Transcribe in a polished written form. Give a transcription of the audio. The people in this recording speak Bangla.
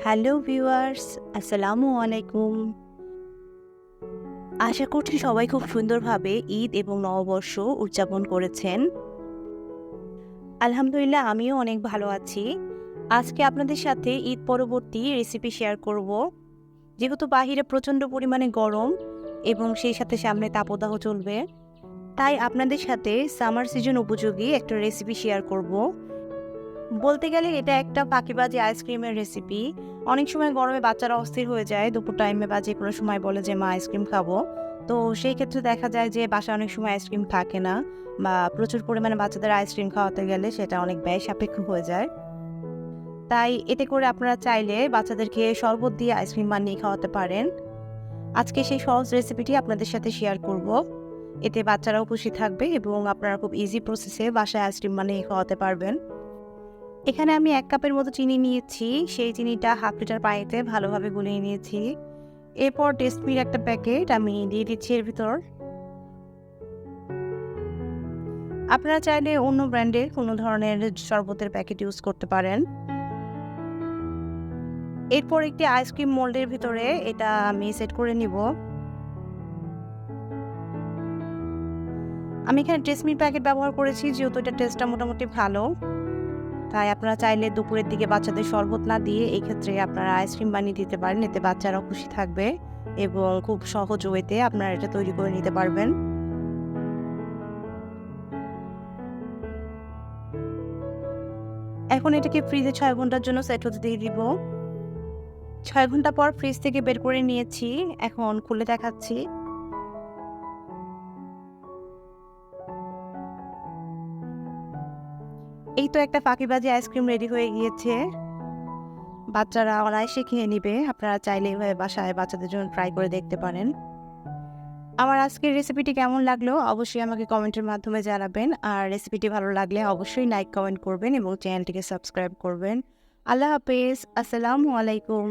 হ্যালো ভিউয়ার্স, আসসালামু আলাইকুম। আশা করছি সবাই খুব সুন্দরভাবে ঈদ এবং নববর্ষ উদযাপন করেছেন। আলহামদুলিল্লাহ আমিও অনেক ভালো আছি। আজকে আপনাদের সাথে ঈদ পরবর্তী রেসিপি শেয়ার করব। যেহেতু বাহিরে প্রচণ্ড পরিমাণে গরম এবং সেই সাথে সামনে তাপদাহ চলবে, তাই আপনাদের সাথে সামার সিজন উপযোগী একটা রেসিপি শেয়ার করব। বলতে গেলে এটা একটা ফাঁকিবাজি আইসক্রিমের রেসিপি। অনেক সময় গরমে বাচ্চারা অস্থির হয়ে যায়, দুপুর টাইমে বা যে কোনো সময় বলে যে মা আইসক্রিম খাবো। তো সেই ক্ষেত্রে দেখা যায় যে বাসায় অনেক সময় আইসক্রিম থাকে না, বা প্রচুর পরিমাণে বাচ্চাদের আইসক্রিম খাওয়াতে গেলে সেটা অনেক ব্যয় সাপেক্ষ হয়ে যায়। তাই এতে করে আপনারা চাইলে বাচ্চাদেরকে শরবত দিয়ে আইসক্রিম বানিয়ে খাওয়াতে পারেন। আজকে সেই সহজ রেসিপিটি আপনাদের সাথে শেয়ার করব। এতে বাচ্চারাও খুশি থাকবে এবং আপনারা খুব ইজি প্রসেসে বাসায় আইসক্রিম বানিয়ে খাওয়াতে পারবেন। এখানে আমি 1 কাপের মতো চিনি নিয়েছি। সেই চিনিটা হাফ লিটার পানিতে ভালোভাবে গুলিয়ে নিয়েছি। এরপর টেস্টমির একটা প্যাকেট আমি দিয়ে দিচ্ছি এর ভিতর। আপনারা চাইলে অন্য ব্র্যান্ডের কোনো ধরনের শরবতের প্যাকেট ইউজ করতে পারেন। এরপর একটি আইসক্রিম মোল্ডের ভিতরে এটা আমি সেট করে নিব। আমি এখানে টেস্টমির প্যাকেট ব্যবহার করেছি যেহেতু এটা টেস্টটা মোটামুটি ভালো। তাই আপনারা চাইলে দুপুরের দিকে বাচ্চাদের শরবত না দিয়ে এই ক্ষেত্রে আপনারা আইসক্রিম বানিয়ে দিতে পারেন। এতে বাচ্চারাও খুশি থাকবে এবং খুব সহজ ওয়েতে আপনারা এটা তৈরি করে নিতে পারবেন। এখন এটাকে ফ্রিজে 6 ঘন্টার জন্য সেট হতে দিয়ে দিব। 6 ঘন্টা পর ফ্রিজ থেকে বের করে নিয়েছি। এখন খুলে দেখাচ্ছি। এই তো একটা ফাঁকিবাজি আইসক্রিম রেডি হয়ে গিয়েছে। বাচ্চারা অনায়াসে খেয়ে নিবে। আপনারা চাইলে এভাবে বাসায় বাচ্চাদের জন্য ট্রাই করে দেখতে পারেন। আমার আজকের রেসিপিটি কেমন লাগলো অবশ্যই আমাকে কমেন্টের মাধ্যমে জানাবেন। আর রেসিপিটি ভালো লাগলে অবশ্যই লাইক কমেন্ট করবেন এবং চ্যানেলটিকে সাবস্ক্রাইব করবেন। আল্লাহ হাফেজ। আসসালামু আলাইকুম।